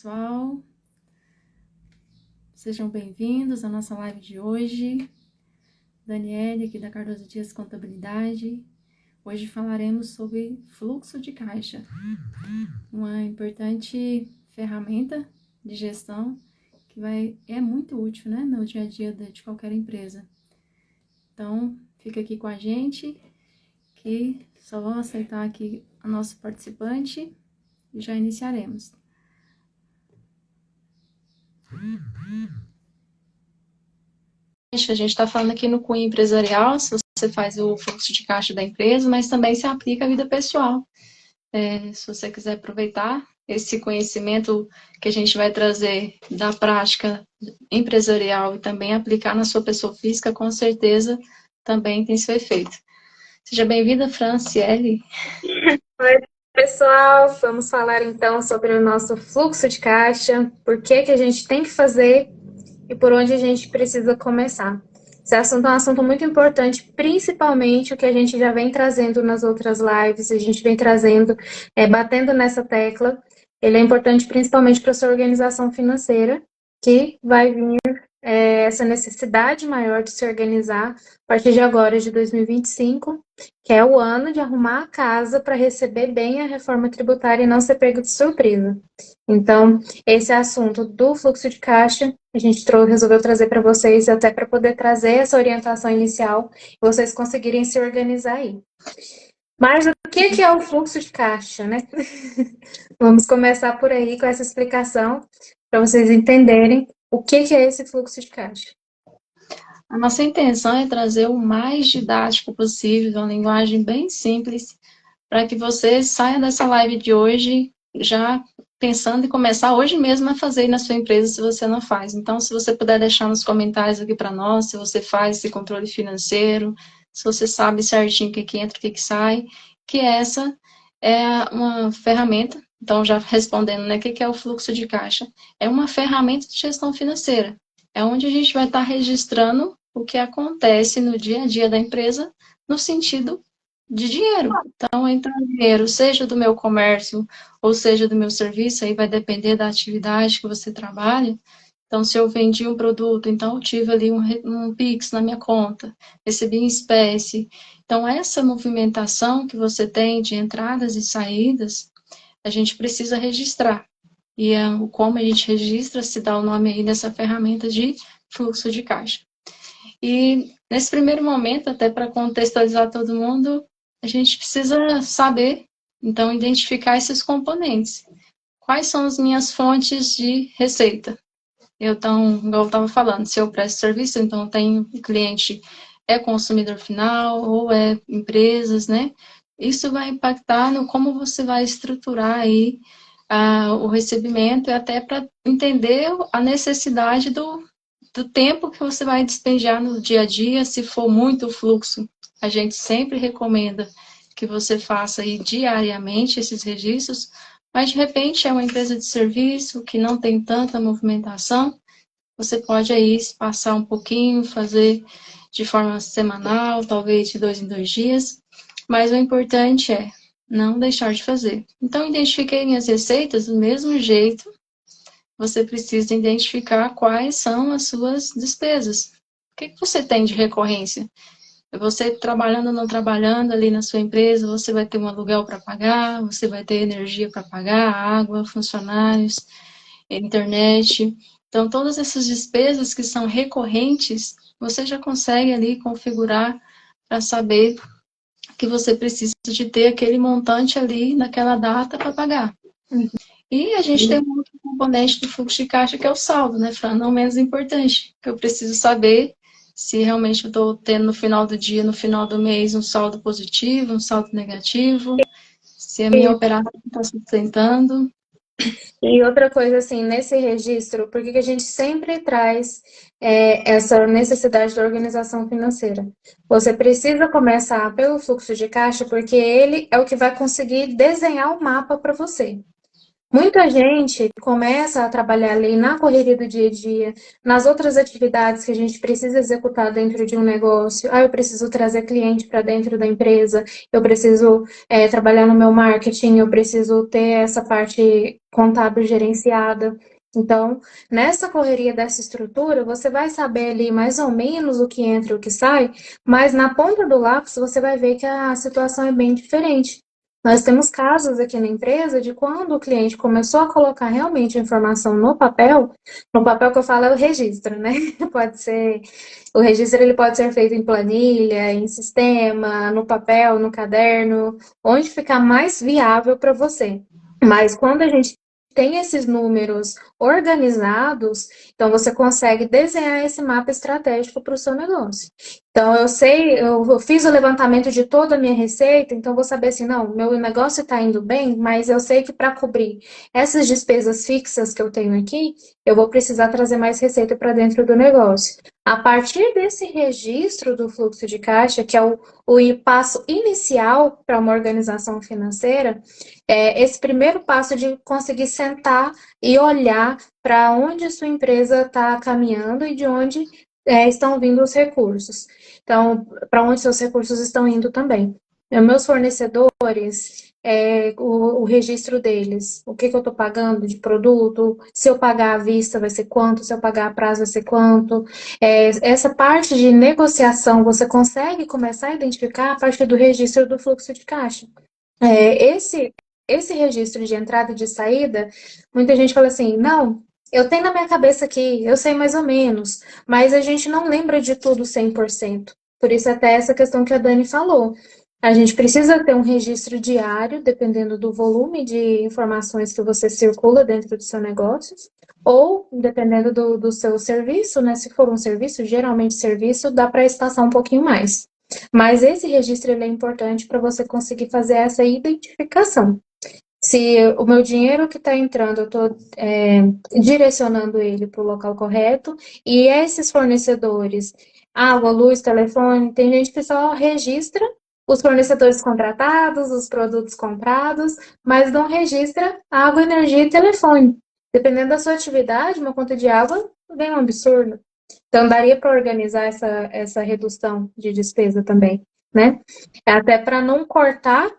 pessoal, sejam bem-vindos à nossa live de hoje. Daniele, aqui da Cardoso Dias Contabilidade. Hoje falaremos sobre fluxo de caixa, uma importante ferramenta de gestão que é muito útil, né, no dia a dia de qualquer empresa. Então, fica aqui com a gente, que só vamos aceitar aqui o nosso participante e já iniciaremos. A gente está falando aqui no cunho empresarial, se você faz o fluxo de caixa da empresa, mas também se aplica à vida pessoal. Se você quiser aproveitar esse conhecimento que a gente vai trazer da prática empresarial e também aplicar na sua pessoa física, com certeza também tem seu efeito. Seja bem-vinda, Franciele. Oi, pessoal, vamos falar então sobre o nosso fluxo de caixa, por que a gente tem que fazer e por onde a gente precisa começar. Esse assunto é um assunto muito importante, principalmente o que a gente já vem trazendo nas outras lives, a gente vem trazendo, batendo nessa tecla. Ele é importante principalmente para a sua organização financeira, que vai vir essa necessidade maior de se organizar a partir de agora, de 2025, que é o ano de arrumar a casa para receber bem a reforma tributária e não ser pego de surpresa. Então, esse assunto do fluxo de caixa, a gente resolveu trazer para vocês, até para poder trazer essa orientação inicial e vocês conseguirem se organizar aí. Mas o que é o fluxo de caixa, né? Vamos começar por aí com essa explicação, para vocês entenderem o que é esse fluxo de caixa. A nossa intenção é trazer o mais didático possível, uma linguagem bem simples, para que você saia dessa live de hoje já pensando em começar hoje mesmo a fazer na sua empresa, se você não faz. Então, se você puder deixar nos comentários aqui para nós, se você faz esse controle financeiro, se você sabe certinho o que entra, o que sai, que essa é uma ferramenta. Então, já respondendo, né, o que é o fluxo de caixa? É uma ferramenta de gestão financeira. É onde a gente vai estar registrando o que acontece no dia a dia da empresa, no sentido de dinheiro. Então, entra dinheiro, seja do meu comércio, ou seja do meu serviço, aí vai depender da atividade que você trabalha. Então, se eu vendi um produto, então eu tive ali um Pix na minha conta, recebi em espécie. Então, essa movimentação que você tem de entradas e saídas, a gente precisa registrar. E como a gente registra, se dá o nome aí dessa ferramenta de fluxo de caixa. E nesse primeiro momento, até para contextualizar todo mundo, a gente precisa saber, então, identificar esses componentes. Quais são as minhas fontes de receita? Então, igual eu estava falando, se eu presto serviço, então eu tenho cliente, é consumidor final ou é empresas, né? Isso vai impactar no como você vai estruturar aí o recebimento e até para entender a necessidade do tempo que você vai despejar no dia a dia, se for muito fluxo. A gente sempre recomenda que você faça aí diariamente esses registros, mas de repente é uma empresa de serviço que não tem tanta movimentação, você pode aí passar um pouquinho, fazer de forma semanal, talvez de 2 em 2 dias, mas o importante é não deixar de fazer. Então, identifiquei minhas receitas do mesmo jeito, você precisa identificar quais são as suas despesas. O que você tem de recorrência? Você trabalhando ou não trabalhando ali na sua empresa, você vai ter um aluguel para pagar, você vai ter energia para pagar, água, funcionários, internet. Então, todas essas despesas que são recorrentes, você já consegue ali configurar para saber que você precisa de ter aquele montante ali naquela data para pagar. E a gente tem um outro componente do fluxo de caixa que é o saldo, né, Fran? Não menos importante, que eu preciso saber se realmente eu estou tendo no final do dia, no final do mês, um saldo positivo, um saldo negativo, se a minha operação está sustentando. E outra coisa, assim, nesse registro, por que a gente sempre traz essa necessidade da organização financeira? Você precisa começar pelo fluxo de caixa, porque ele é o que vai conseguir desenhar o mapa para você. Muita gente começa a trabalhar ali na correria do dia a dia, nas outras atividades que a gente precisa executar dentro de um negócio. Ah, eu preciso trazer cliente para dentro da empresa, eu preciso trabalhar no meu marketing, eu preciso ter essa parte contábil gerenciada. Então, nessa correria dessa estrutura, você vai saber ali mais ou menos o que entra e o que sai, mas na ponta do lápis você vai ver que a situação é bem diferente. Nós temos casos aqui na empresa de quando o cliente começou a colocar realmente a informação no papel que eu falo é o registro, né? Pode ser, o registro ele pode ser feito em planilha, em sistema, no papel, no caderno, onde ficar mais viável para você. Mas quando a gente tem esses números organizados, então você consegue desenhar esse mapa estratégico para o seu negócio. Então, eu fiz o levantamento de toda a minha receita, então vou saber assim, não, meu negócio está indo bem, mas eu sei que para cobrir essas despesas fixas que eu tenho aqui, eu vou precisar trazer mais receita para dentro do negócio. A partir desse registro do fluxo de caixa, que é o passo inicial para uma organização financeira, esse primeiro passo de conseguir sentar e olhar para onde a sua empresa está caminhando e de onde estão vindo os recursos. Então, para onde seus recursos estão indo também. Meus fornecedores, o registro deles, o que eu estou pagando de produto, se eu pagar à vista vai ser quanto, se eu pagar a prazo vai ser quanto. Essa parte de negociação você consegue começar a identificar a partir do registro do fluxo de caixa. Esse registro de entrada e de saída, muita gente fala assim, não, eu tenho na minha cabeça aqui, eu sei mais ou menos, mas a gente não lembra de tudo 100%. Por isso até essa questão que a Dani falou. A gente precisa ter um registro diário, dependendo do volume de informações que você circula dentro do seu negócio, ou dependendo do seu serviço, né? Se for um serviço, geralmente serviço, dá para espaçar um pouquinho mais. Mas esse registro ele é importante para você conseguir fazer essa identificação. Se o meu dinheiro que está entrando, eu estou direcionando ele para o local correto, e esses fornecedores, água, luz, telefone, tem gente que só registra os fornecedores contratados, os produtos comprados, mas não registra água, energia e telefone. Dependendo da sua atividade, uma conta de água vem um absurdo. Então, daria para organizar essa redução de despesa também, né? Até para não cortar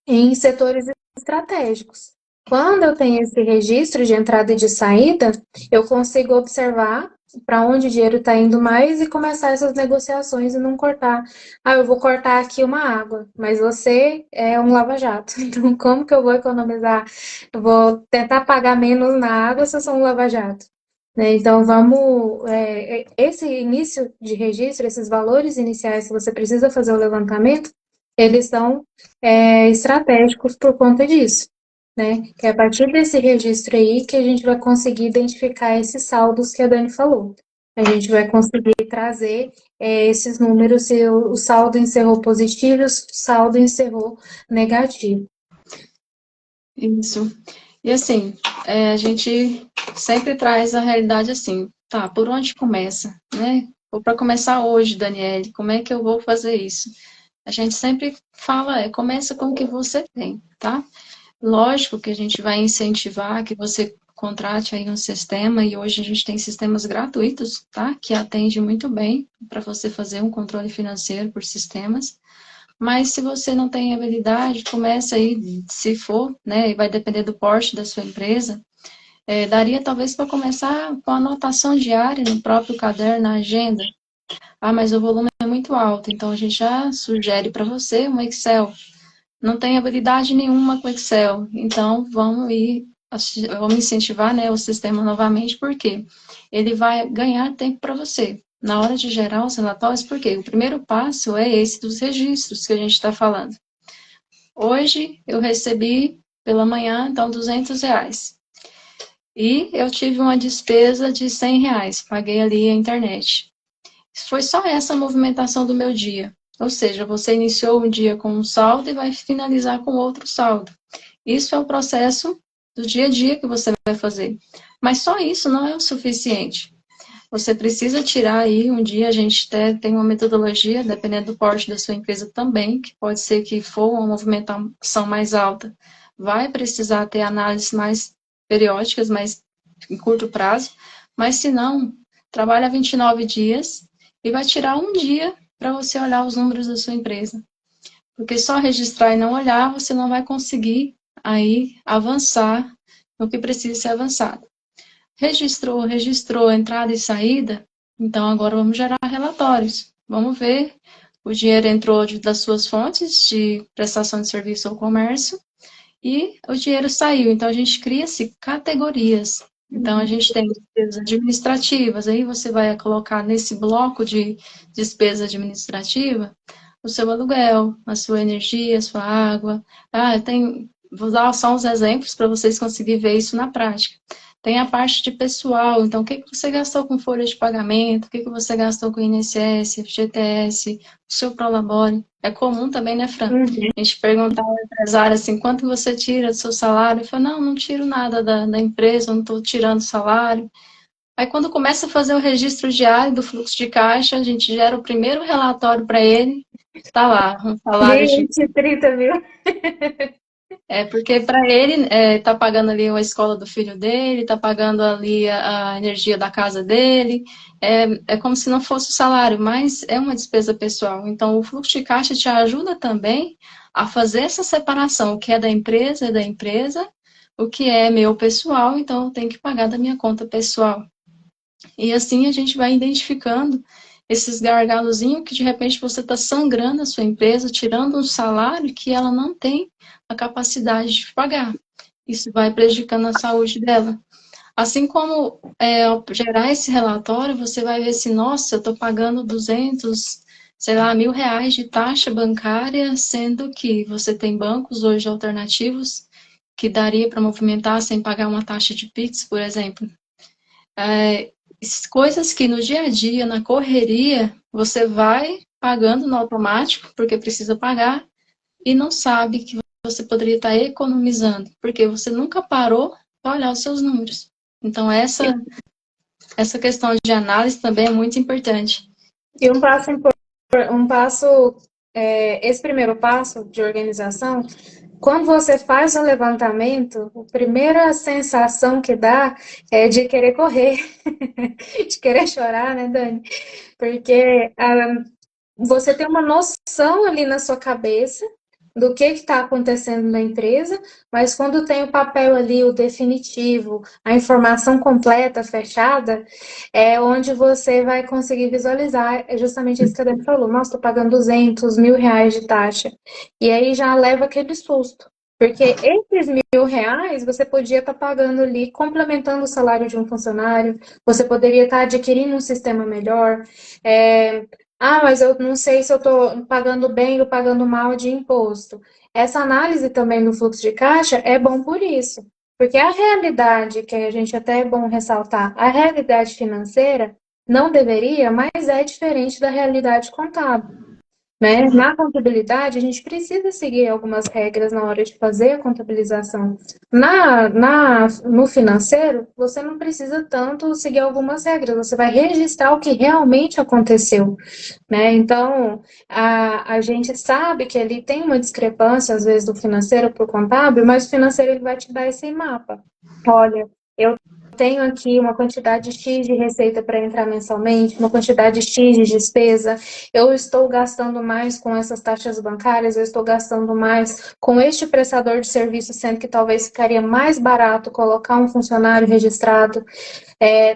em setores estratégicos. Quando eu tenho esse registro de entrada e de saída, eu consigo observar para onde o dinheiro está indo mais e começar essas negociações e não cortar. Ah, eu vou cortar aqui uma água, mas você é um lava-jato. Então, como que eu vou economizar? Eu vou tentar pagar menos na água se eu sou um lava-jato. Né? Então, esse início de registro, esses valores iniciais que você precisa fazer o levantamento, eles são estratégicos por conta disso, né? Que é a partir desse registro aí que a gente vai conseguir identificar esses saldos que a Dani falou. A gente vai conseguir trazer esses números, se o saldo encerrou positivo, o saldo encerrou negativo. Isso. E assim, a gente sempre traz a realidade assim, tá, por onde começa, né? Ou para começar hoje, Daniele, como é que eu vou fazer isso? A gente sempre fala, começa com o que você tem, tá? Lógico que a gente vai incentivar que você contrate aí um sistema, e hoje a gente tem sistemas gratuitos, tá? Que atende muito bem para você fazer um controle financeiro por sistemas. Mas se você não tem habilidade, começa aí, se for, né? E vai depender do porte da sua empresa. Daria talvez para começar com anotação diária no próprio caderno, na agenda. Ah, mas o volume é muito alto, então a gente já sugere para você um Excel. Não tem habilidade nenhuma com Excel, então vamos incentivar, né, o sistema novamente, porque ele vai ganhar tempo para você. Na hora de gerar os relatórios, porque o primeiro passo é esse dos registros que a gente está falando. Hoje eu recebi pela manhã, então, R$ 200. E eu tive uma despesa de R$ 100, paguei ali a internet. Foi só essa movimentação do meu dia. Ou seja, você iniciou um dia com um saldo e vai finalizar com outro saldo. Isso é o processo do dia a dia que você vai fazer. Mas só isso não é o suficiente. Você precisa tirar aí um dia, a gente tem uma metodologia, dependendo do porte da sua empresa também, que pode ser que for uma movimentação mais alta, vai precisar ter análises mais periódicas, mas em curto prazo. Mas se não, trabalha 29 dias e vai tirar um dia para você olhar os números da sua empresa. Porque só registrar e não olhar, você não vai conseguir aí avançar no que precisa ser avançado. Registrou entrada e saída, então agora vamos gerar relatórios. Vamos ver, o dinheiro entrou das suas fontes de prestação de serviço ou comércio e o dinheiro saiu. Então a gente cria-se categorias. Então a gente tem despesas administrativas, aí você vai colocar nesse bloco de despesa administrativa o seu aluguel, a sua energia, a sua água. Vou dar só uns exemplos para vocês conseguirem ver isso na prática. Tem a parte de pessoal, então o que você gastou com folha de pagamento, o que você gastou com INSS, FGTS, o seu Prolabore. É comum também, né, Fran? A gente perguntar ao empresário assim, quanto você tira do seu salário? Ele fala, não tiro nada da empresa, não estou tirando salário. Aí quando começa a fazer o registro diário do fluxo de caixa, a gente gera o primeiro relatório para ele, está lá, um salário de 20, 30 mil. porque para ele está pagando ali a escola do filho dele, está pagando ali a energia da casa dele, é como se não fosse o salário, mas é uma despesa pessoal. Então o fluxo de caixa te ajuda também a fazer essa separação, o que é da empresa, o que é meu pessoal, então eu tenho que pagar da minha conta pessoal. E assim a gente vai identificando esses gargalozinhos que de repente você está sangrando a sua empresa, tirando um salário que ela não tem a capacidade de pagar. Isso vai prejudicando a saúde dela. Assim como ao gerar esse relatório, você vai ver se, nossa, eu estou pagando 200, sei lá, R$ 1.000 de taxa bancária, sendo que você tem bancos hoje alternativos que daria para movimentar sem pagar uma taxa de Pix, por exemplo. Coisas que no dia a dia, na correria, você vai pagando no automático, porque precisa pagar, e não sabe que você poderia estar economizando, porque você nunca parou para olhar os seus números. Então, essa questão de análise também é muito importante. E esse primeiro passo de organização, quando você faz um levantamento, a primeira sensação que dá é de querer correr, de querer chorar, né, Dani? Porque você tem uma noção ali na sua cabeça do que está acontecendo na empresa, mas quando tem o papel ali, o definitivo, a informação completa, fechada, é onde você vai conseguir visualizar, é justamente isso que a Dani falou, nossa, estou pagando R$ 200.000 de taxa, e aí já leva aquele susto, porque esses R$ 1.000 você podia estar pagando ali, complementando o salário de um funcionário, você poderia estar adquirindo um sistema melhor, mas eu não sei se eu estou pagando bem ou pagando mal de imposto. Essa análise também do fluxo de caixa é bom por isso. Porque a realidade, que a gente até é bom ressaltar, a realidade financeira não deveria, mas é diferente da realidade contábil. Né? Na contabilidade, a gente precisa seguir algumas regras na hora de fazer a contabilização. No financeiro, você não precisa tanto seguir algumas regras, você vai registrar o que realmente aconteceu. Né? Então, a gente sabe que ali tem uma discrepância, às vezes, do financeiro para o contábil, mas o financeiro ele vai te dar esse mapa. Olha, eu tenho aqui uma quantidade X de receita para entrar mensalmente, uma quantidade X de despesa, eu estou gastando mais com essas taxas bancárias, eu estou gastando mais com este prestador de serviço, sendo que talvez ficaria mais barato colocar um funcionário registrado.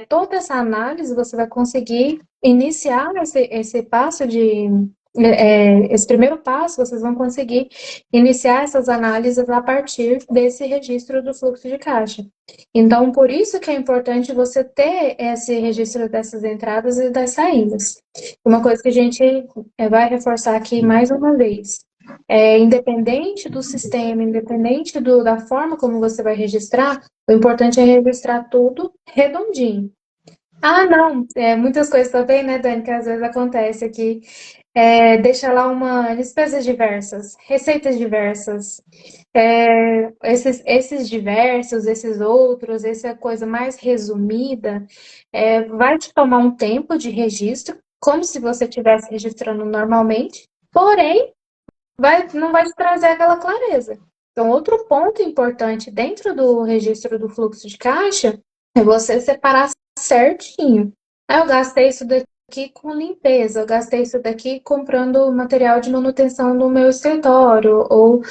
Toda essa análise você vai conseguir iniciar esse passo esse primeiro passo, vocês vão conseguir iniciar essas análises a partir desse registro do fluxo de caixa. Então, por isso que é importante você ter esse registro dessas entradas e das saídas. Uma coisa que a gente vai reforçar aqui mais uma vez, independente do sistema, independente da forma como você vai registrar, o importante é registrar tudo redondinho. Não, muitas coisas também, né, Dani, que às vezes acontece aqui. Deixa lá uma despesas diversas, receitas diversas, esses diversos, esses outros, essa coisa mais resumida, vai te tomar um tempo de registro, como se você estivesse registrando normalmente, porém, não vai te trazer aquela clareza. Então, outro ponto importante dentro do registro do fluxo de caixa é você separar certinho. Ah, eu gastei isso daqui com limpeza, eu gastei isso daqui comprando material de manutenção no meu escritório, ou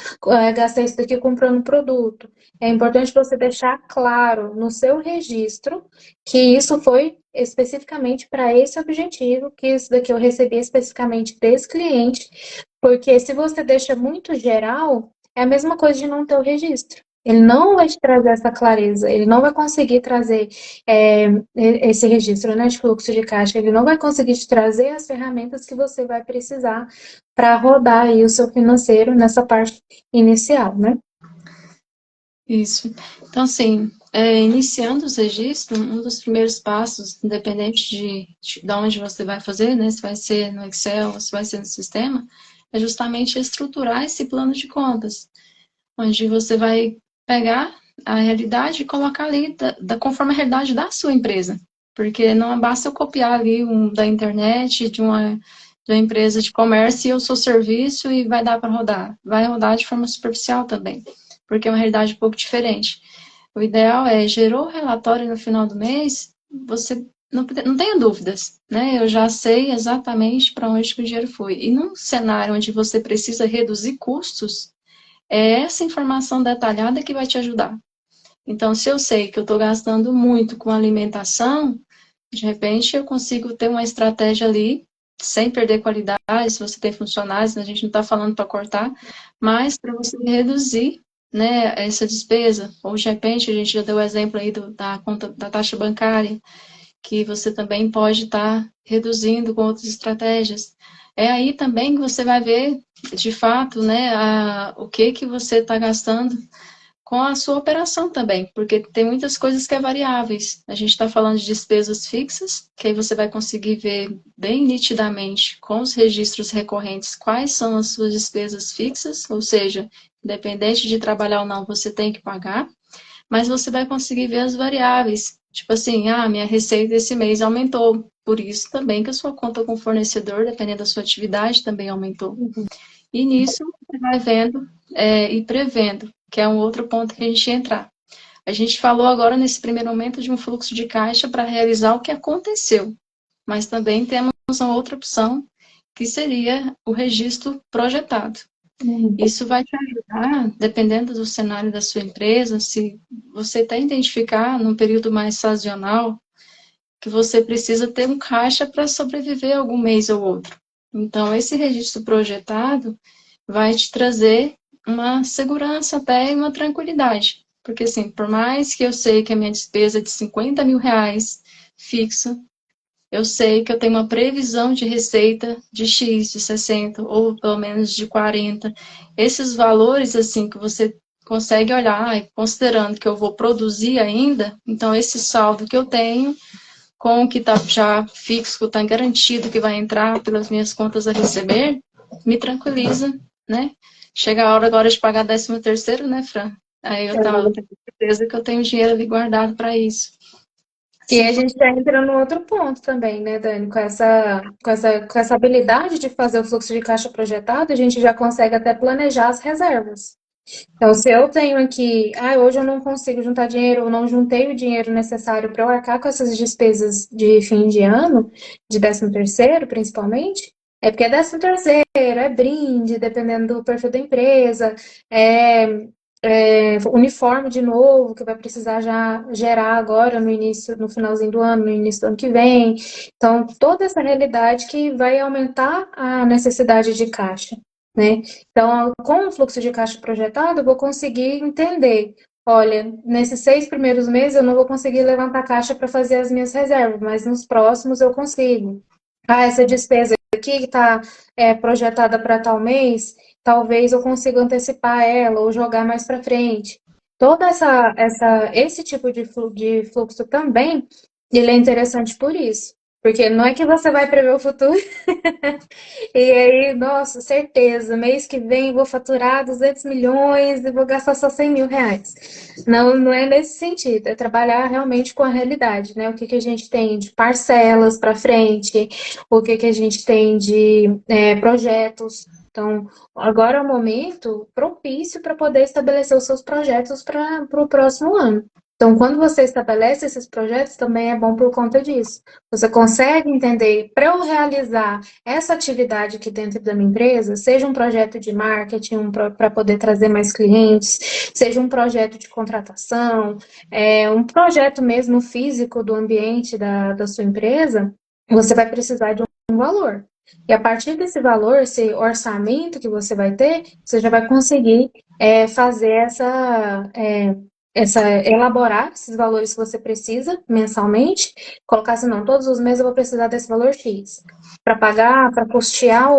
gastei isso daqui comprando produto. É importante você deixar claro no seu registro que isso foi especificamente para esse objetivo, que isso daqui eu recebi especificamente desse cliente, porque se você deixa muito geral, é a mesma coisa de não ter o registro. Ele não vai te trazer essa clareza, ele não vai conseguir trazer esse registro, né, de fluxo de caixa, ele não vai conseguir te trazer as ferramentas que você vai precisar para rodar aí o seu financeiro nessa parte inicial, né? Isso. Então, assim, iniciando os registros, um dos primeiros passos, independente de onde você vai fazer, né, se vai ser no Excel, se vai ser no sistema, é justamente estruturar esse plano de contas, onde você vai pegar a realidade e colocar ali conforme a realidade da sua empresa. Porque não basta eu copiar ali da internet, de uma empresa de comércio, e eu sou serviço e vai dar para rodar. Vai rodar de forma superficial também, porque é uma realidade um pouco diferente. O ideal é, gerou o relatório no final do mês, você não tenha dúvidas, né? Eu já sei exatamente para onde que o dinheiro foi. E num cenário onde você precisa reduzir custos, é essa informação detalhada que vai te ajudar. Então, se eu sei que eu estou gastando muito com alimentação, de repente eu consigo ter uma estratégia ali, sem perder qualidade, se você tem funcionários, a gente não está falando para cortar, mas para você reduzir, né, essa despesa. Ou de repente, a gente já deu o exemplo aí da conta da taxa bancária, que você também pode estar reduzindo com outras estratégias. É aí também que você vai ver, de fato, né, o que você está gastando com a sua operação também, porque tem muitas coisas que é variáveis. A gente está falando de despesas fixas, que aí você vai conseguir ver bem nitidamente com os registros recorrentes quais são as suas despesas fixas, ou seja, independente de trabalhar ou não, você tem que pagar, mas você vai conseguir ver as variáveis. Tipo assim, minha receita esse mês aumentou, por isso também que a sua conta com o fornecedor, dependendo da sua atividade, também aumentou. E nisso você vai vendo e prevendo, que é um outro ponto que a gente ia entrar. A gente falou agora nesse primeiro momento de um fluxo de caixa para realizar o que aconteceu, mas também temos uma outra opção, que seria o registro projetado. Isso vai te ajudar, dependendo do cenário da sua empresa, se você até identificar num período mais sazonal, que você precisa ter um caixa para sobreviver algum mês ou outro. Então, esse registro projetado vai te trazer uma segurança até e uma tranquilidade. Porque, assim, por mais que eu sei que a minha despesa é de 50 mil reais fixa, eu sei que eu tenho uma previsão de receita de X, de 60, ou pelo menos de 40. Esses valores, assim, que você consegue olhar, considerando que eu vou produzir ainda, então esse saldo que eu tenho, com o que está já fixo, que está garantido que vai entrar pelas minhas contas a receber, me tranquiliza, né? Chega a hora agora de pagar 13º, né, Fran? Aí eu tenho certeza que eu tenho dinheiro ali guardado para isso. E a gente já entra no outro ponto também, né, Dani? Com essa habilidade de fazer o fluxo de caixa projetado, a gente já consegue até planejar as reservas. Então, se eu tenho aqui, hoje eu não consigo juntar dinheiro, eu não juntei o dinheiro necessário para eu arcar com essas despesas de fim de ano, de 13º principalmente, é porque é 13º, é brinde, dependendo do perfil da empresa, uniforme de novo, que vai precisar já gerar agora no início, no finalzinho do ano, no início do ano que vem. Então, toda essa realidade que vai aumentar a necessidade de caixa, né? Então, com o fluxo de caixa projetado, eu vou conseguir entender, olha, nesses 6 primeiros meses eu não vou conseguir levantar caixa para fazer as minhas reservas, mas nos próximos eu consigo. Essa despesa aqui que está projetada para tal mês, talvez eu consiga antecipar ela ou jogar mais para frente. Todo esse tipo de fluxo também, ele é interessante por isso. Porque não é que você vai prever o futuro e aí, nossa, certeza, mês que vem vou faturar 200 milhões e vou gastar só 100 mil reais. Não, não é nesse sentido, é trabalhar realmente com a realidade, né? O que a gente tem de parcelas para frente, o que a gente tem de projetos Então, agora é o momento propício para poder estabelecer os seus projetos para o próximo ano. Então, quando você estabelece esses projetos, também é bom por conta disso. Você consegue entender, para eu realizar essa atividade aqui dentro da minha empresa, seja um projeto de marketing para poder trazer mais clientes, seja um projeto de contratação, um projeto mesmo físico do ambiente da sua empresa, você vai precisar de um valor. E a partir desse valor, esse orçamento que você vai ter, você já vai conseguir fazer elaborar esses valores que você precisa mensalmente, colocar assim, não, todos os meses eu vou precisar desse valor X para pagar, para custear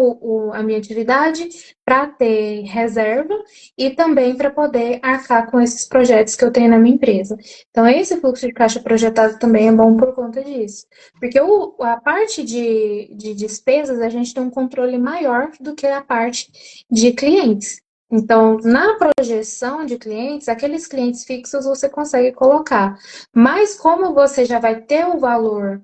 a minha atividade, para ter reserva e também para poder arcar com esses projetos que eu tenho na minha empresa. Então, esse fluxo de caixa projetado também é bom por conta disso. Porque a parte de despesas, a gente tem um controle maior do que a parte de clientes. Então, na projeção de clientes, aqueles clientes fixos você consegue colocar. Mas como você já vai ter o valor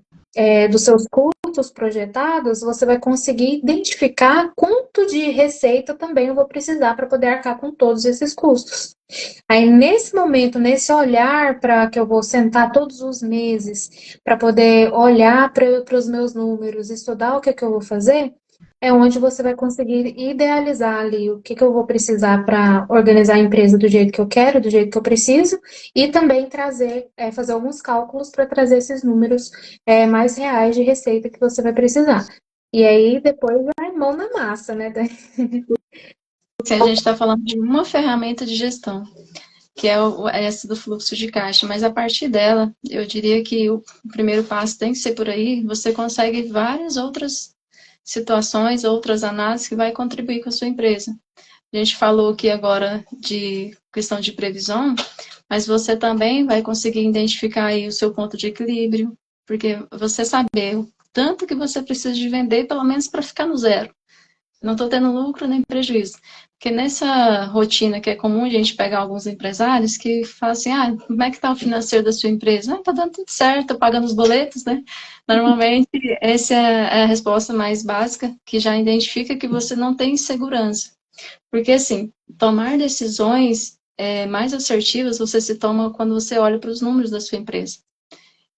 dos seus custos projetados, você vai conseguir identificar quanto de receita também eu vou precisar para poder arcar com todos esses custos. Aí, nesse momento, nesse olhar para que eu vou sentar todos os meses para poder olhar para os meus números, estudar o que eu vou fazer, é onde você vai conseguir idealizar ali o que eu vou precisar para organizar a empresa do jeito que eu quero, do jeito que eu preciso, e também fazer alguns cálculos para trazer esses números mais reais de receita que você vai precisar. E aí, depois vai mão na massa, né? A gente está falando de uma ferramenta de gestão, que é essa do fluxo de caixa, mas a partir dela, eu diria que o primeiro passo tem que ser por aí, você consegue várias outras situações, outras análises que vai contribuir com a sua empresa. A gente falou aqui agora de questão de previsão, mas você também vai conseguir identificar aí o seu ponto de equilíbrio, porque você saber o tanto que você precisa de vender, pelo menos para ficar no zero. Não estou tendo lucro nem prejuízo. Porque nessa rotina que é comum a gente pegar alguns empresários que falam assim, como é que está o financeiro da sua empresa? Está dando tudo certo, estou pagando os boletos, né? Normalmente, essa é a resposta mais básica, que já identifica que você não tem segurança. Porque, assim, tomar decisões mais assertivas você se toma quando você olha para os números da sua empresa.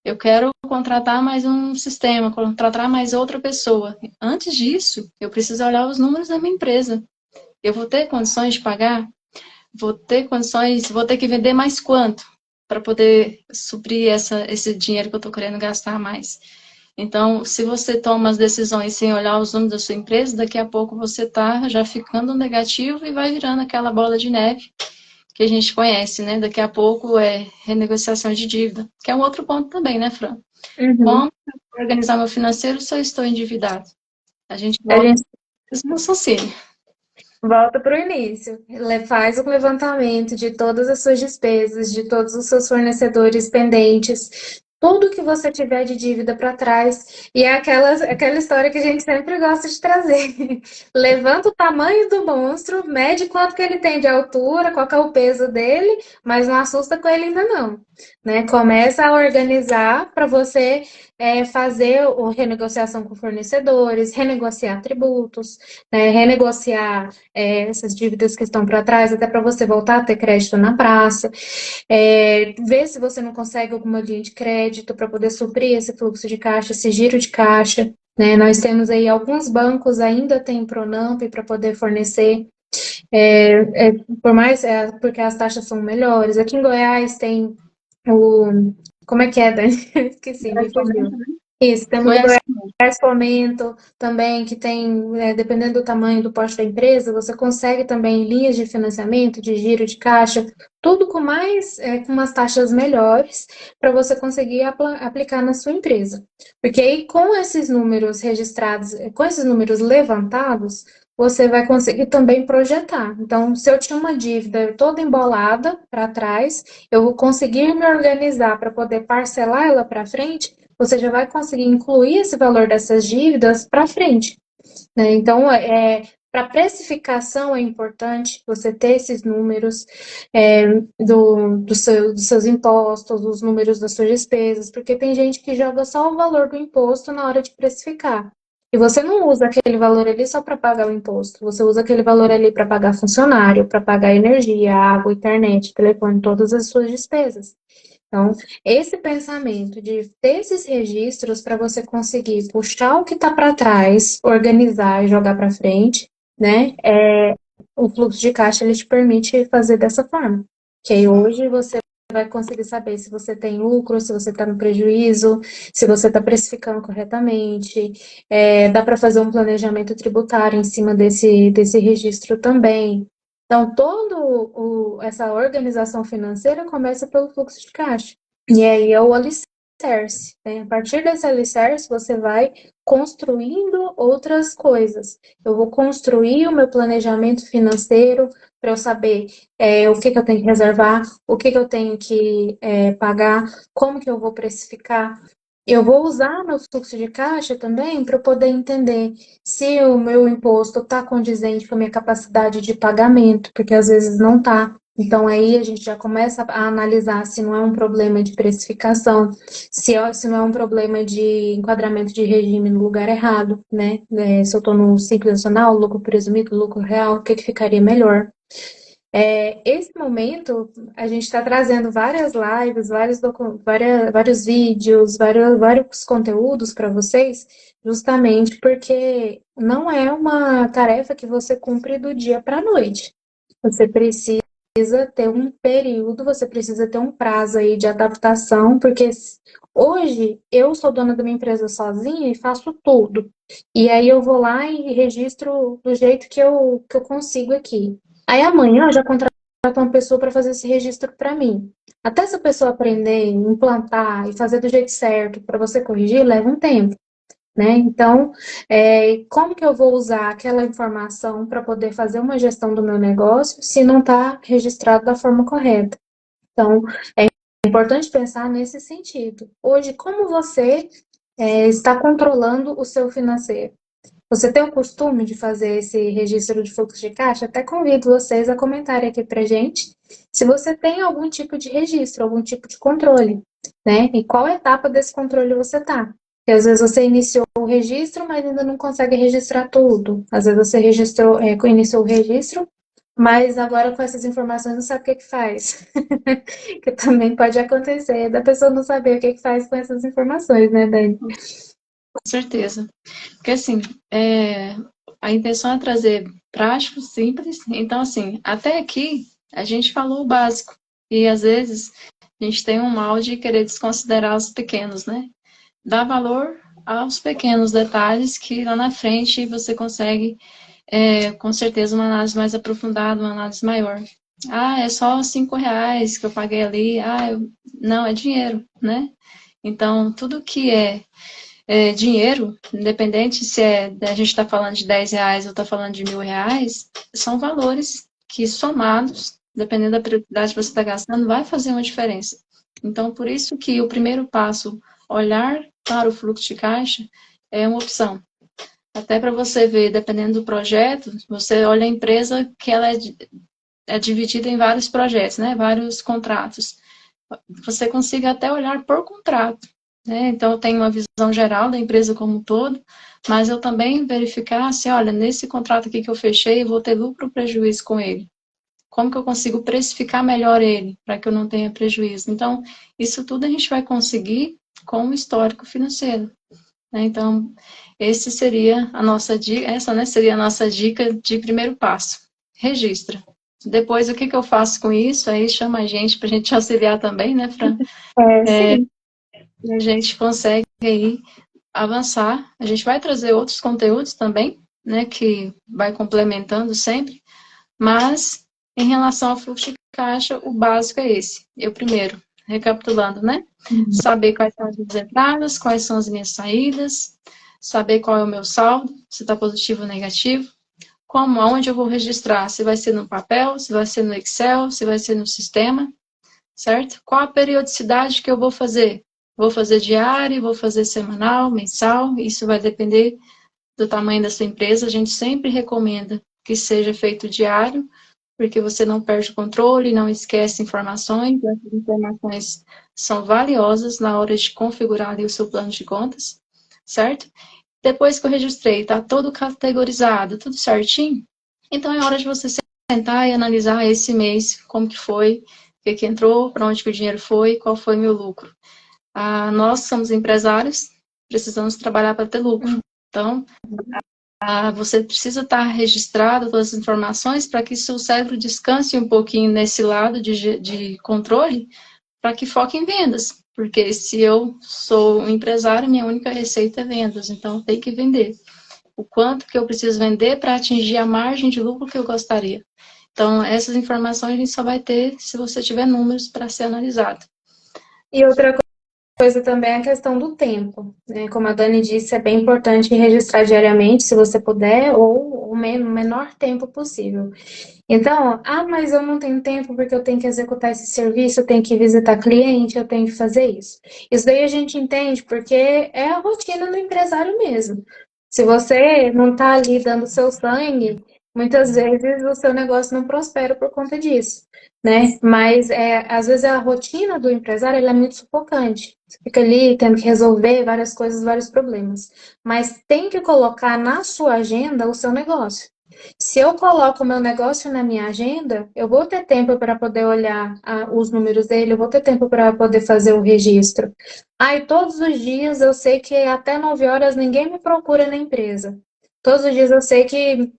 Eu quero contratar mais um sistema, contratar mais outra pessoa. Antes disso, eu preciso olhar os números da minha empresa. Eu vou ter condições de pagar? Vou ter condições, vou ter que vender mais quanto para poder suprir esse dinheiro que eu estou querendo gastar mais. Então, se você toma as decisões sem olhar os números da sua empresa, daqui a pouco você está já ficando negativo e vai virando aquela bola de neve que a gente conhece, né? Daqui a pouco é renegociação de dívida, que é um outro ponto também, né, Fran? Como organizar meu financeiro se eu estou endividado? A gente volta no raciocínio. Volta para o início. Faz um levantamento de todas as suas despesas, de todos os seus fornecedores pendentes, tudo que você tiver de dívida para trás. E é aquela história que a gente sempre gosta de trazer. Levanta o tamanho do monstro, mede quanto que ele tem de altura, qual que é o peso dele, mas não assusta com ele ainda não. Né? Começa a organizar para você fazer a renegociação com fornecedores, renegociar tributos, né? Renegociar essas dívidas que estão para trás, até para você voltar a ter crédito na praça, ver se você não consegue alguma linha de crédito para poder suprir esse fluxo de caixa, esse giro de caixa, né? Nós temos aí alguns bancos ainda tem Pronamp para poder fornecer, por mais porque as taxas são melhores. Aqui em Goiás tem como é que é, Dani? Esqueci, me fugiu. Isso, temos o Goiás Fomento também, que tem, dependendo do tamanho do porte da empresa, você consegue também linhas de financiamento, de giro de caixa, tudo com com umas taxas melhores para você conseguir aplicar na sua empresa. Porque aí, com esses números registrados, com esses números levantados, você vai conseguir também projetar. Então, se eu tinha uma dívida toda embolada para trás, eu vou conseguir me organizar para poder parcelar ela para frente, você já vai conseguir incluir esse valor dessas dívidas para frente. Né? Então, para precificação é importante você ter esses números dos seus impostos, os números das suas despesas, porque tem gente que joga só o valor do imposto na hora de precificar. E você não usa aquele valor ali só para pagar o imposto. Você usa aquele valor ali para pagar funcionário, para pagar energia, água, internet, telefone, todas as suas despesas. Então, esse pensamento de ter esses registros para você conseguir puxar o que está para trás, organizar e jogar para frente, né? O fluxo de caixa ele te permite fazer dessa forma. Que aí hoje você vai conseguir saber se você tem lucro, se você está no prejuízo, se você está precificando corretamente. Dá para fazer um planejamento tributário em cima desse registro também. Então, toda essa organização financeira começa pelo fluxo de caixa. E aí é o alicerce, né? A partir desse alicerce, você vai construindo outras coisas. Eu vou construir o meu planejamento financeiro para eu saber o que eu tenho que reservar, o que eu tenho que pagar, como que eu vou precificar. Eu vou usar meu fluxo de caixa também para poder entender se o meu imposto está condizente com a minha capacidade de pagamento, porque às vezes não está. Então aí a gente já começa a analisar se não é um problema de precificação, se não é um problema de enquadramento de regime no lugar errado, né? Se eu estou no Simples Nacional, lucro presumido, lucro real, o que ficaria melhor? Esse momento, a gente está trazendo várias lives, vários vídeos, vários conteúdos para vocês, justamente porque não é uma tarefa que você cumpre do dia para a noite. Você precisa ter um período, você precisa ter um prazo aí de adaptação, porque hoje eu sou dona da minha empresa sozinha e faço tudo. E aí eu vou lá e registro do jeito que eu consigo aqui. Aí amanhã eu já contrato uma pessoa para fazer esse registro para mim. Até essa pessoa aprender, implantar e fazer do jeito certo para você corrigir, leva um tempo, né? Então, como que eu vou usar aquela informação para poder fazer uma gestão do meu negócio se não está registrado da forma correta? Então, é importante pensar nesse sentido. Hoje, como você está controlando o seu financeiro? Você tem o costume de fazer esse registro de fluxo de caixa? Até convido vocês a comentarem aqui pra gente se você tem algum tipo de registro, algum tipo de controle, né? E qual etapa desse controle você está? Porque às vezes você iniciou o registro, mas ainda não consegue registrar tudo. Às vezes você iniciou o registro, mas agora com essas informações não sabe o que faz. Que também pode acontecer, da pessoa não saber o que faz com essas informações, né, Dani? Com certeza. Porque, assim, a intenção é trazer prático, simples. Então, assim, até aqui a gente falou o básico. E, às vezes, a gente tem um mal de querer desconsiderar os pequenos, né? Dá valor aos pequenos detalhes que lá na frente você consegue, com certeza, uma análise mais aprofundada, uma análise maior. Ah, é só R$ 5 que eu paguei ali. Não, é dinheiro, né? Então, tudo que dinheiro, independente se a gente está falando de R$ 10 ou está falando de R$ 1.000, são valores que somados, dependendo da prioridade que você está gastando, vai fazer uma diferença. Então, por isso que o primeiro passo, olhar para o fluxo de caixa, é uma opção. Até para você ver, dependendo do projeto, você olha a empresa que ela é dividida em vários projetos, né? Vários contratos. Você consiga até olhar por contrato, né? Então, eu tenho uma visão geral da empresa como um todo, mas eu também verificar se, olha, nesse contrato aqui que eu fechei, eu vou ter lucro ou prejuízo com ele. Como que eu consigo precificar melhor ele, para que eu não tenha prejuízo? Então, isso tudo a gente vai conseguir com o histórico financeiro, né? Então, esse seria a nossa dica, essa, né, seria a nossa dica de primeiro passo. Registra. Depois, o que eu faço com isso? Aí chama a gente para a gente auxiliar também, né, Fran? Sim. A gente consegue aí avançar. A gente vai trazer outros conteúdos também, né, que vai complementando sempre, mas em relação ao fluxo de caixa, o básico é esse. Eu primeiro, recapitulando, né? Saber quais são as minhas entradas, quais são as minhas saídas, saber qual é o meu saldo, se está positivo ou negativo, aonde eu vou registrar, se vai ser no papel, se vai ser no Excel, se vai ser no sistema, certo? Qual a periodicidade que eu vou fazer? Vou fazer diário, vou fazer semanal, mensal, isso vai depender do tamanho da sua empresa. A gente sempre recomenda que seja feito diário, porque você não perde o controle, não esquece informações, essas informações são valiosas na hora de configurar ali o seu plano de contas, certo? Depois que eu registrei, está todo categorizado, tudo certinho, então é hora de você sentar e analisar esse mês, como que foi, o que entrou, para onde que o dinheiro foi, qual foi o meu lucro. Nós somos empresários, precisamos trabalhar para ter lucro. Então, você precisa estar registrado todas as informações para que seu cérebro descanse um pouquinho nesse lado de controle, para que foque em vendas. Porque se eu sou um empresário, minha única receita é vendas, então tem que vender. O quanto que eu preciso vender para atingir a margem de lucro que eu gostaria. Então, essas informações a gente só vai ter se você tiver números para ser analisado. E outra coisa também é a questão do tempo, né? Como a Dani disse, é bem importante registrar diariamente, se você puder, ou o menor tempo possível. Então, mas eu não tenho tempo porque eu tenho que executar esse serviço, eu tenho que visitar cliente, eu tenho que fazer isso. Isso daí a gente entende porque é a rotina do empresário mesmo. Se você não está ali dando seu sangue, muitas vezes o seu negócio não prospera por conta disso, né? Mas às vezes a rotina do empresário ela é muito sufocante. Você fica ali tendo que resolver várias coisas, vários problemas. Mas tem que colocar na sua agenda o seu negócio. Se eu coloco o meu negócio na minha agenda, eu vou ter tempo para poder olhar os números dele, eu vou ter tempo para poder fazer o registro. E todos os dias eu sei que até 9 horas ninguém me procura na empresa. Todos os dias eu sei que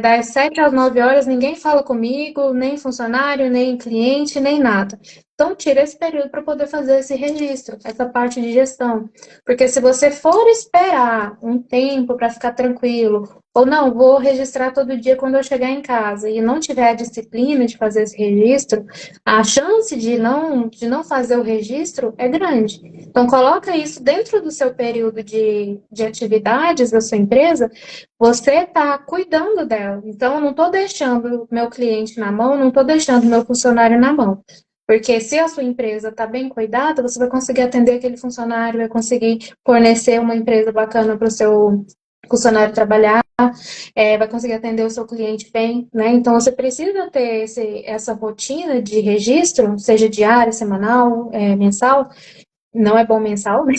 das 7 às 9 horas ninguém fala comigo, nem funcionário, nem cliente, nem nada. Então, tira esse período para poder fazer esse registro, essa parte de gestão. Porque se você for esperar um tempo para ficar tranquilo, ou não, vou registrar todo dia quando eu chegar em casa, e não tiver a disciplina de fazer esse registro, a chance de não fazer o registro é grande. Então, coloca isso dentro do seu período de atividades da sua empresa, você está cuidando dela. Então, eu não estou deixando meu cliente na mão, não estou deixando meu funcionário na mão. Porque se a sua empresa está bem cuidada, você vai conseguir atender aquele funcionário, vai conseguir fornecer uma empresa bacana para o seu funcionário trabalhar, vai conseguir atender o seu cliente bem, né? Então, você precisa ter essa rotina de registro, seja diária, semanal, mensal. Não é bom mensal, né?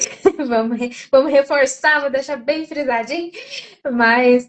Vamos reforçar, vou deixar bem frisadinho. Mas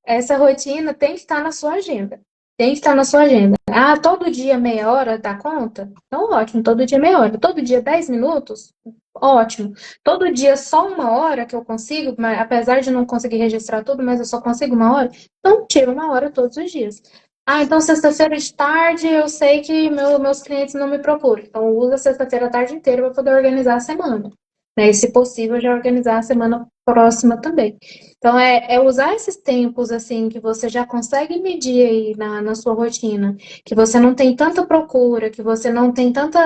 essa rotina tem que estar na sua agenda. Tem que estar na sua agenda. Todo dia meia hora dá conta? Então, ótimo, todo dia meia hora. Todo dia 10 minutos? Ótimo. Todo dia só uma hora que eu consigo, apesar de não conseguir registrar tudo, mas eu só consigo uma hora? Então, tiro uma hora todos os dias. Então sexta-feira de tarde eu sei que meus clientes não me procuram. Então, usa sexta-feira a tarde inteira para poder organizar a semana. Né? E, se possível, já organizar a semana próxima também. Então, é usar esses tempos, assim, que você já consegue medir aí na sua rotina, que você não tem tanta procura, que você não tem tanta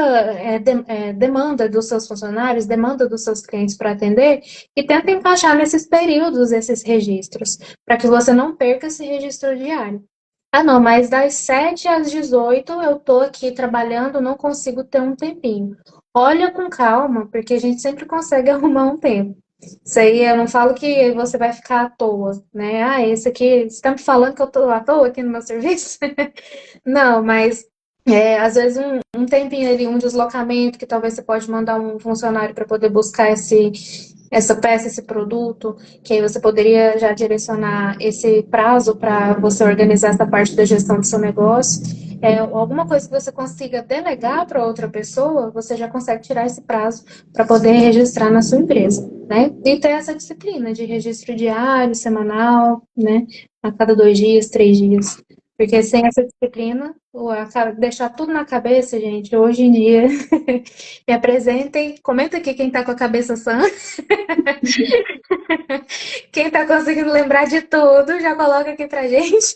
demanda dos seus funcionários, demanda dos seus clientes para atender, e tenta encaixar nesses períodos, esses registros, para que você não perca esse registro diário. Não, mas das 7 às 18 eu tô aqui trabalhando, não consigo ter um tempinho. Olha com calma, porque a gente sempre consegue arrumar um tempo. Isso aí eu não falo que você vai ficar à toa, né? Esse aqui, você tá me falando que eu tô à toa aqui no meu serviço? Não, mas às vezes um tempinho ali, um deslocamento, que talvez você pode mandar um funcionário para poder buscar essa peça, esse produto, que aí você poderia já direcionar esse prazo para você organizar essa parte da gestão do seu negócio. Alguma coisa que você consiga delegar para outra pessoa, você já consegue tirar esse prazo para poder registrar na sua empresa, né? E ter essa disciplina de registro diário, semanal, né? A cada 2 dias, 3 dias. Porque sem essa disciplina, deixar tudo na cabeça, gente, hoje em dia, me apresentem, comenta aqui quem tá com a cabeça sã. Quem tá conseguindo lembrar de tudo, já coloca aqui pra gente.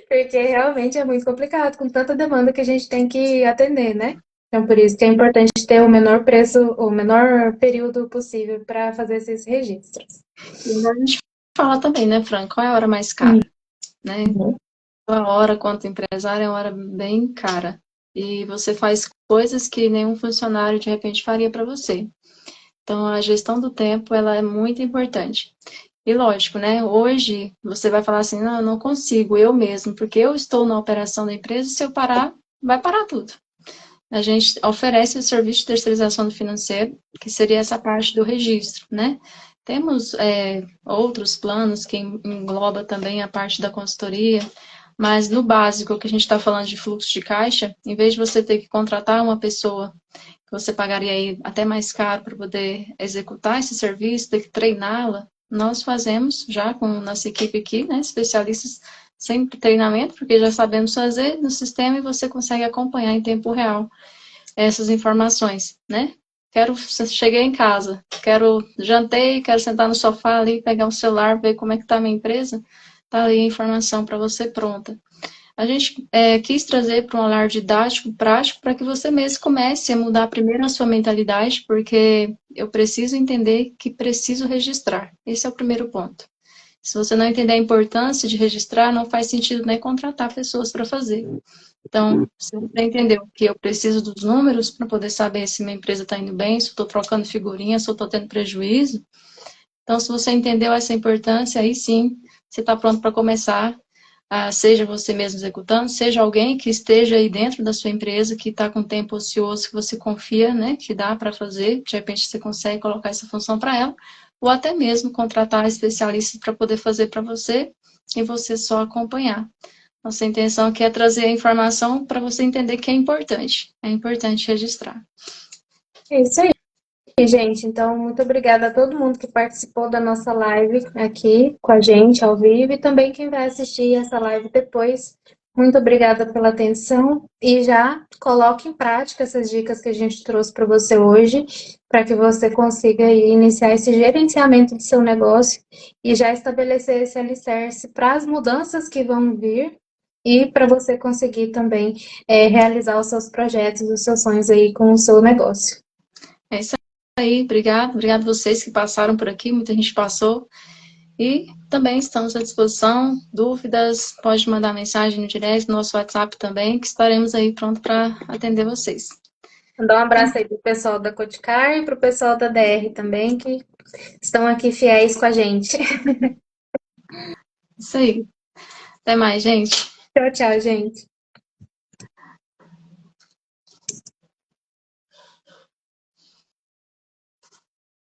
Porque realmente é muito complicado, com tanta demanda que a gente tem que atender, né? Então, por isso que é importante ter o menor preço, o menor período possível para fazer esses registros. E a gente fala também, né, Fran? Qual é a hora mais cara? Né? A hora, quanto empresário, é uma hora bem cara. E você faz coisas que nenhum funcionário, de repente, faria para você. Então, a gestão do tempo, ela é muito importante. E lógico, né? Hoje, você vai falar assim, não, eu não consigo, eu mesmo, porque eu estou na operação da empresa, se eu parar, vai parar tudo. A gente oferece o serviço de terceirização do financeiro, que seria essa parte do registro, né? Temos outros planos que engloba também a parte da consultoria, mas no básico, que a gente está falando de fluxo de caixa, em vez de você ter que contratar uma pessoa que você pagaria aí até mais caro para poder executar esse serviço, ter que treiná-la, nós fazemos já com nossa equipe aqui, né, especialistas sem treinamento, porque já sabemos fazer no sistema e você consegue acompanhar em tempo real essas informações, né? Cheguei em casa, jantei, quero sentar no sofá ali, pegar um celular, ver como é que está a minha empresa, tá ali a informação para você pronta. A gente quis trazer para um olhar didático, prático, para que você mesmo comece a mudar primeiro a sua mentalidade, porque eu preciso entender que preciso registrar. Esse é o primeiro ponto. Se você não entender a importância de registrar, não faz sentido nem contratar pessoas para fazer. Então, se você entendeu que eu preciso dos números para poder saber se minha empresa está indo bem, se eu estou trocando figurinha, se eu estou tendo prejuízo. Então, se você entendeu essa importância, aí sim, você está pronto para começar, seja você mesmo executando, seja alguém que esteja aí dentro da sua empresa, que está com tempo ocioso, que você confia, né, que dá para fazer, de repente você consegue colocar essa função para ela, ou até mesmo contratar especialistas para poder fazer para você e você só acompanhar. Nossa intenção aqui é trazer a informação para você entender que é importante registrar. É isso aí, gente. Então, muito obrigada a todo mundo que participou da nossa live aqui com a gente ao vivo e também quem vai assistir essa live depois. Muito obrigada pela atenção e já coloque em prática essas dicas que a gente trouxe para você hoje, para que você consiga aí iniciar esse gerenciamento do seu negócio e já estabelecer esse alicerce para as mudanças que vão vir e para você conseguir também realizar os seus projetos, os seus sonhos aí com o seu negócio. É isso aí, obrigado a vocês que passaram por aqui, muita gente passou. E também estamos à disposição, dúvidas, pode mandar mensagem no direct, no nosso WhatsApp também, que estaremos aí pronto para atender vocês. Mandar um abraço aí pro pessoal da Coticar e pro pessoal da DR também, que estão aqui fiéis com a gente. Isso aí. Até mais, gente. Tchau, tchau, gente.